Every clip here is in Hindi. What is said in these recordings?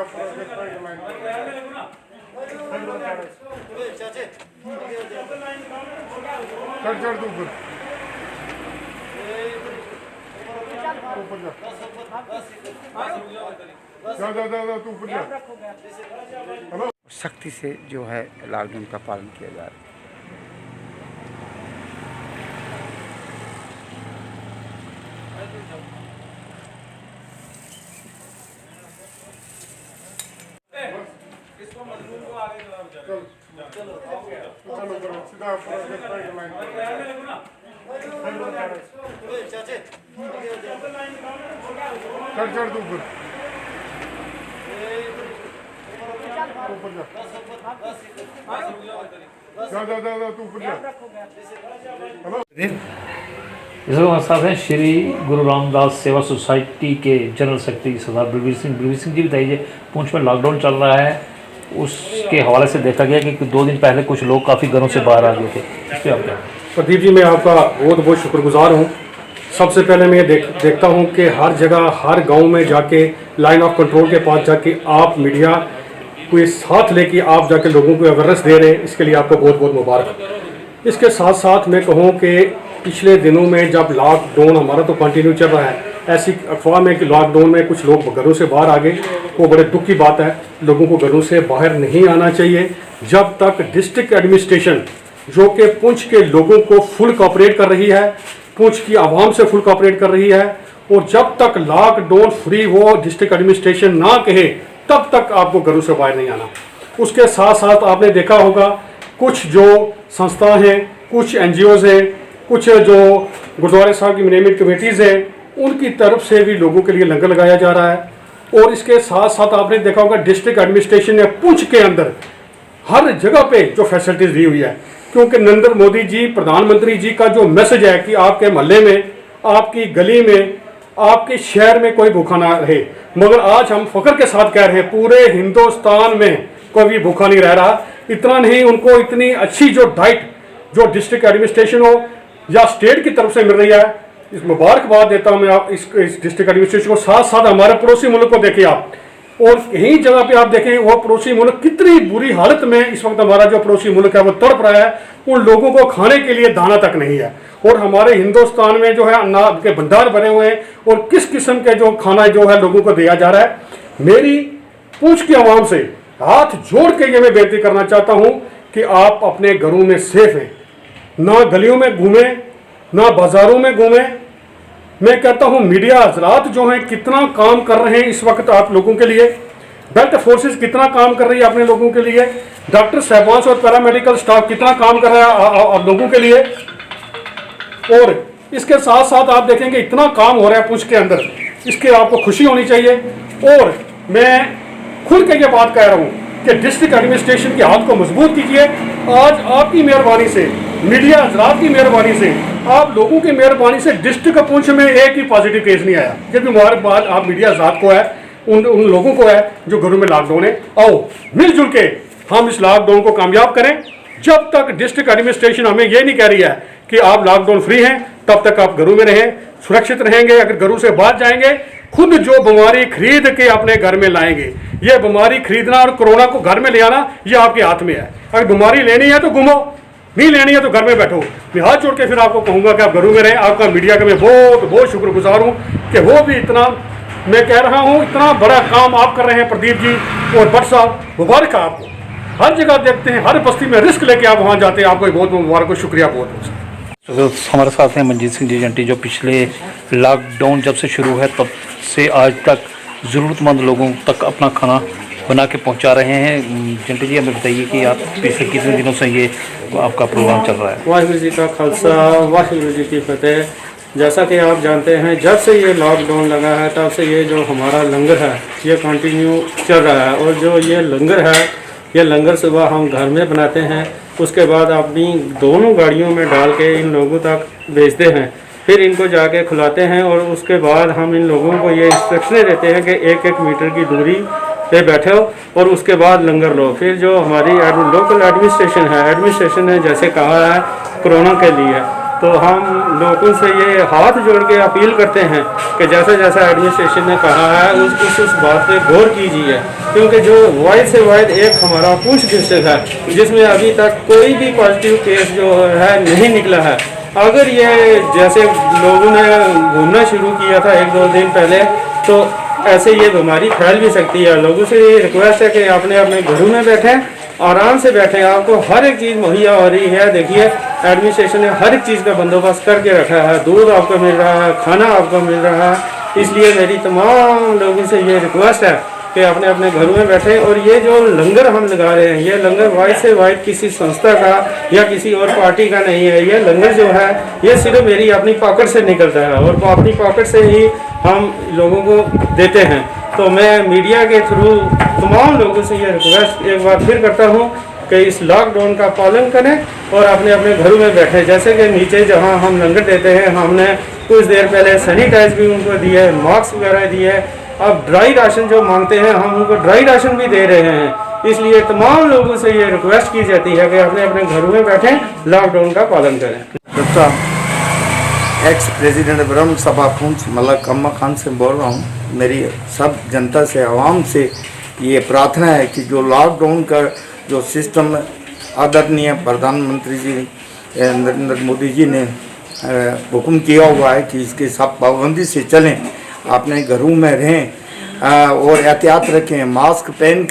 चढ़ तू ऊपर जा तू ऊपर जा। सख्ती से जो है लॉकडाउन का पालन किया जा रहा है। चढ़ तू ऊपर जा तू ऊपर जा। इस वक्त साथ हैं श्री गुरु रामदास सेवा सोसाइटी के जनरल सेक्रेटरी सरदार बलबीर सिंह जी। बताइए, पुंछ में लॉकडाउन चल रहा है, उसके हवाले से देखा गया कि 2 दिन पहले कुछ लोग काफ़ी घरों से बाहर आ गए थे, इस पर आप क्या? प्रदीप जी, मैं आपका बहुत बहुत शुक्रगुजार हूँ। सबसे पहले मैं देखता हूँ कि हर जगह हर गांव में जाके लाइन ऑफ कंट्रोल के पास जाके आप मीडिया को साथ लेके आप जाके लोगों को अवेयरनेस दे रहे हैं, इसके लिए आपको बहुत बहुत मुबारक। इसके साथ साथ मैं कहूँ कि पिछले दिनों में जब लॉकडाउन हमारा तो कंटिन्यू चल रहा है, ऐसी अफवाह में कि लॉकडाउन में कुछ लोग घरों से बाहर आ गए, वो बड़े दुख की बात है। लोगों को घरों से बाहर नहीं आना चाहिए जब तक डिस्ट्रिक्ट एडमिनिस्ट्रेशन जो कि पुंछ के लोगों को फुल कोऑपरेट कर रही है, पुंछ की आवाम से फुल कोऑपरेट कर रही है, और जब तक लॉकडाउन फ्री हो डिस्ट्रिक्ट एडमिनिस्ट्रेशन ना कहे तब तक आपको घरों से बाहर नहीं आना। उसके साथ साथ आपने देखा होगा कुछ जो संस्था हैं, कुछ NGOs हैं, कुछ जो गुरुद्वारे साहब की मैनेजमेंट कमेटीज़ हैं, उनकी तरफ से भी लोगों के लिए लंगर लगाया जा रहा है। और इसके साथ साथ आपने देखा होगा डिस्ट्रिक्ट एडमिनिस्ट्रेशन ने पुंछ के अंदर हर जगह पे जो फैसिलिटीज़ दी हुई है, क्योंकि नरेंद्र मोदी जी प्रधानमंत्री जी का जो मैसेज है कि आपके मोहल्ले में, आपकी गली में, आपके शहर में कोई भूखा ना रहे। मगर आज हम फख्र के साथ कह रहे हैं पूरे हिंदुस्तान में कोई भी भूखा नहीं रह रहा। इतना नहीं, उनको इतनी अच्छी जो डाइट जो डिस्ट्रिक्ट एडमिनिस्ट्रेशन हो या स्टेट की तरफ से मिल रही है, इस मुबारकबाद देता हूँ मैं आप इस डिस्ट्रिक्ट एडमिनिस्ट्रेशन को। साथ साथ हमारे पड़ोसी मुल्क को देखिए आप, और कहीं जगह पे आप देखें वो पड़ोसी मुल्क कितनी बुरी हालत में इस वक्त हमारा जो पड़ोसी मुल्क है वो तड़प रहा है। उन लोगों को खाने के लिए दाना तक नहीं है, और हमारे हिंदुस्तान में जो है अनाज के भंडार भरे हुए हैं, और किस किस्म के जो खाना जो है लोगों को दिया जा रहा है। मेरी पूंछ की आवाम से हाथ जोड़ के ये मैं बेनती करना चाहता हूँ कि आप अपने घरों में सेफ हैं, ना गलियों में घूमें, ना बाजारों में घूमें। मैं कहता हूं मीडिया हजरात जो हैं कितना काम कर रहे हैं इस वक्त आप लोगों के लिए, बेल्ट फोर्सेस कितना काम कर रही है अपने लोगों के लिए, डॉक्टर साहबान और पैरामेडिकल स्टाफ कितना काम कर रहा है आप लोगों के लिए। और इसके साथ साथ आप देखेंगे इतना काम हो रहा है पुंछ के अंदर, इसके आपको खुशी होनी चाहिए। और मैं खुल के ये बात कह रहा हूँ कि डिस्ट्रिक्ट एडमिनिस्ट्रेशन के हाथ को मजबूत कीजिए। आज आपकी मेहरबानी से, मीडिया हजरात की मेहरबानी से, आप लोगों की मेहरबानी से डिस्ट्रिक्ट पुंछ में एक ही पॉजिटिव केस नहीं आया। ये भी मुबारकबाद आप मीडिया हजरात को है, उन लोगों को है जो घरों में लॉकडाउन है। आओ मिलजुल के हम इस लॉकडाउन को कामयाब करें। जब तक डिस्ट्रिक्ट एडमिनिस्ट्रेशन हमें ये नहीं कह रही है कि आप लॉकडाउन फ्री हैं, तब तक आप घरों में रहें, सुरक्षित रहेंगे। अगर घरों से बाहर जाएंगे, खुद जो बीमारी खरीद के अपने घर में लाएंगे, ये बीमारी खरीदना और कोरोना को घर में ले आना ये आपके हाथ में है। अगर बीमारी लेनी है तो घूमो, नहीं लेनी है तो घर में बैठो। मैं हाथ जोड़ के फिर आपको कहूंगा कि आप घरों में रहें। आपका मीडिया का मैं बहुत बहुत शुक्रगुजार हूँ कि वो भी इतना, मैं कह रहा हूँ इतना बड़ा काम आप कर रहे हैं प्रदीप जी और भट्ट साहब, मुबारक है आपको। हर जगह देखते हैं, हर बस्ती में रिस्क लेके आप वहाँ जाते हैं, आपको बहुत बहुत मुबारक हो, शुक्रिया बहुत बहुत। तो हमारे साथ हैं मंजीत सिंह जी जंटी, जो पिछले लॉकडाउन जब से शुरू है तब से आज तक ज़रूरतमंद लोगों तक अपना खाना बना के पहुंचा रहे हैं। जंटी जी, हमें बताइए कि आप पिछले कितने दिनों से ये आपका प्रोग्राम चल रहा है? वाहिगुरू जी का खालसा, वाहिगुरू जी की फतेह। जैसा कि आप जानते हैं, जब से ये लॉकडाउन लगा है तब से ये जो हमारा लंगर है ये कंटिन्यू चल रहा है। और जो ये लंगर है, ये लंगर सुबह हम घर में बनाते हैं, उसके बाद अपनी दोनों गाड़ियों में डाल के इन लोगों तक भेजते हैं, फिर इनको जाके खिलाते हैं। और उसके बाद हम इन लोगों को ये इंस्ट्रक्शनें देते हैं कि 1-1 मीटर की दूरी पे बैठे हो और उसके बाद लंगर लो। फिर जो हमारी लोकल एडमिनिस्ट्रेशन है, एडमिनिस्ट्रेशन ने जैसे कहा है कोरोना के लिए, तो हम लोगों से ये हाथ जोड़ के अपील करते हैं कि जैसा जैसा एडमिनिस्ट्रेशन ने कहा है उस बात पे गौर कीजिए, क्योंकि जो वाइड से वाइड एक हमारा पुंछ डिस्ट्रिक्ट है जिसमें अभी तक कोई भी पॉजिटिव केस जो है नहीं निकला है। अगर ये जैसे लोगों ने घूमना शुरू किया था 1-2 दिन पहले, तो ऐसे ये बीमारी फैल भी सकती है। लोगों से ये रिक्वेस्ट है कि अपने अपने घरों में बैठें, आराम से बैठें। आपको हर एक चीज़ मुहैया हो रही है। देखिए एडमिनिस्ट्रेशन ने हर एक चीज़ का बंदोबस्त करके रखा है, दूध आपको मिल रहा है, खाना आपको मिल रहा है। इसलिए मेरी तमाम लोगों से ये रिक्वेस्ट है कि अपने अपने घरों में बैठें। और ये जो लंगर हम लगा रहे हैं, ये लंगर वाइड से वाइड किसी संस्था का या किसी और पार्टी का नहीं है। ये लंगर जो है ये सिर्फ मेरी अपनी पॉकेट से निकलता है और अपनी पॉकेट से ही हम लोगों को देते हैं। तो मैं मीडिया के थ्रू तमाम लोगों से ये रिक्वेस्ट एक बार फिर करता हूँ कि इस लॉकडाउन का पालन करें और अपने अपने घरों में बैठें। जैसे कि नीचे जहाँ हम लंगर देते हैं, हमने कुछ देर पहले सैनिटाइज भी उनको दिए, मास्क वगैरह दिए। अब ड्राई राशन जो मांगते हैं हम उनको ड्राई राशन भी दे रहे हैं। इसलिए तमाम लोगों से ये रिक्वेस्ट की जाती है कि अपने अपने घरों में बैठें, लॉकडाउन का पालन करें। एक्स प्रेसिडेंट ब्रह्म सभा पुंछ मलक कम्मा खान से बोल रहा हूँ। मेरी सब जनता से, आवाम से ये प्रार्थना है कि जो लॉकडाउन का जो सिस्टम आदरणीय प्रधानमंत्री जी नरेंद्र मोदी जी ने हुक्म किया हुआ है कि इसके सब पाबंदी से चलें, अपने घरों में रहें और एहतियात रखें, मास्क पहन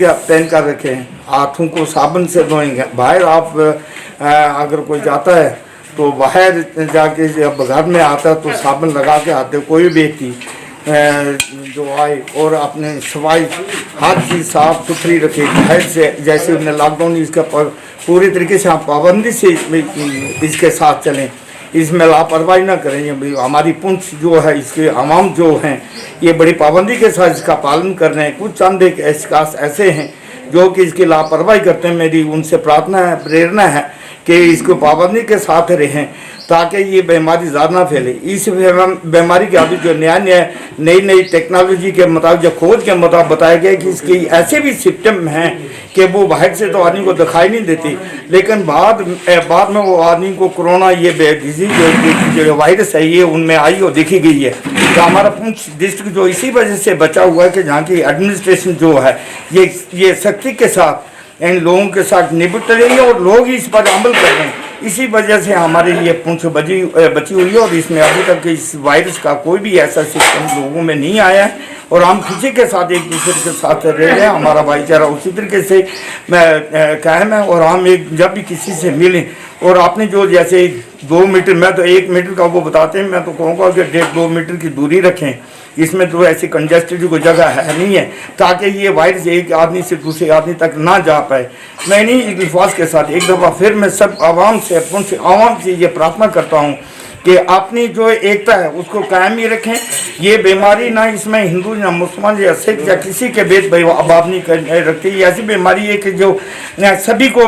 कर रखें, हाथों को साबुन से धोएंगे। बाहर आप अगर कोई जाता है तो बाहर जाके जब घर में आता है तो साबुन लगा के आते, कोई व्यक्ति जो आए और अपने सफाई हर चीज़ साफ सुथरी रखे। बाहर से जैसे उन्हें लॉकडाउन इसका पूरी तरीके से आप पाबंदी से इसके साथ चलें, इसमें लापरवाही ना करें। ये हमारी पुंछ जो है, इसके आवाम जो हैं ये बड़ी पाबंदी के साथ इसका पालन कर रहे हैं। कुछ चंद एक ऐसे हैं जो कि इसकी लापरवाही करते हैं। मेरी उनसे प्रार्थना है, प्रेरणा है कि इसको पाबंदी के साथ रहें ताकि ये बीमारी ज़्यादा ना फैले। इस बीमारी के अभी जो नई टेक्नोलॉजी के मुताबिक, जो खोज के मुताबिक बताया गया कि इसके ऐसे भी सिम्टम हैं कि वो बाहर से तो आदमी को दिखाई नहीं देती, लेकिन बाद में वो आदमी को कोरोना ये डिजीज जो वायरस है ये उनमें आई और देखी गई है। तो हमारा पुंछ डिस्ट्रिक्ट जो इसी वजह से बचा हुआ है कि जहाँ की एडमिनिस्ट्रेशन जो है ये सख्ती के साथ इन लोगों के साथ निपट रही है और लोग इस पर अमल कर रहे हैं। इसी वजह से हमारे ये पुंछ बची हुई है और इसमें अभी तक इस वायरस का कोई भी ऐसा सिस्टम लोगों में नहीं आया है और हम खुशी के साथ एक दूसरे के साथ रह रहे हैं। हमारा भाईचारा उसी तरीके से कायम है और हम जब भी किसी से मिलें और आपने जो जैसे 2 मीटर, मैं तो 1 मीटर का वो बताते हैं, मैं तो कहूँगा कि 1.5-2 मीटर की दूरी रखें। इसमें तो ऐसी कंजेस्टेड कोई जगह है नहीं है ताकि ये वायरस एक आदमी से दूसरे आदमी तक ना जा पाए। मैं इन्हीं अल्फाज के साथ एक दफ़ा फिर मैं सब आवाम से ये प्रार्थना करता हूँ कि अपनी जो एकता है उसको कायम ही रखें। ये बीमारी ना इसमें हिंदू या मुसलमान या सिख या किसी के भेद भाव नहीं रखती। ये ऐसी बीमारी है कि जो सभी को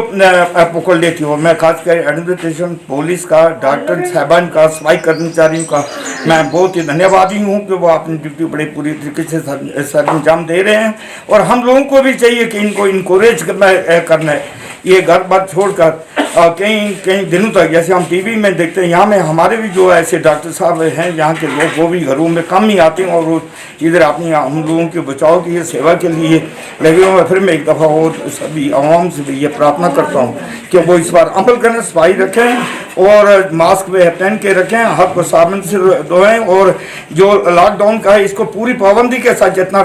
पकड़ लेती हो। मैं खासकर एडमिनिस्ट्रेशन, पुलिस का, डॉक्टर साहबान का, सफाई कर्मचारियों का मैं बहुत ही धन्यवादी हूँ कि वो अपनी ड्यूटी बड़े पूरी तरीके से सर अंजाम दे रहे हैं। और हम लोगों को भी चाहिए कि इनको इनकोरेज करना है, ये घर बार छोड़कर कई दिनों तक, जैसे हम टीवी में देखते हैं, यहाँ में हमारे भी जो ऐसे डॉक्टर साहब हैं यहाँ के लोग, वो भी घरों में कम ही आते हैं और वो इधर अपनी हम लोगों के बचाव की सेवा के लिए लगे हुए। फिर मैं एक दफ़ा और सभी आवाम से भी ये प्रार्थना करता हूँ कि वो इस बार अमल करें, सफाई रखें और मास्क पहन के रखें, हाथ को साबुन से धोएं और जो लॉकडाउन का है इसको पूरी पाबंदी के साथ जितना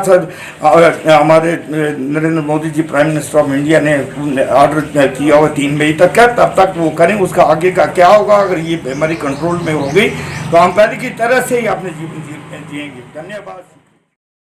हमारे Narendra Modi ji prime minister of India ने ऑर्डर किया हुआ 3 मई तक है, तब तक वो करें। उसका आगे का क्या होगा अगर ये बीमारी कंट्रोल में होगी तो हम पहले की तरह से ही अपने जीवन जिएंगे। धन्यवाद।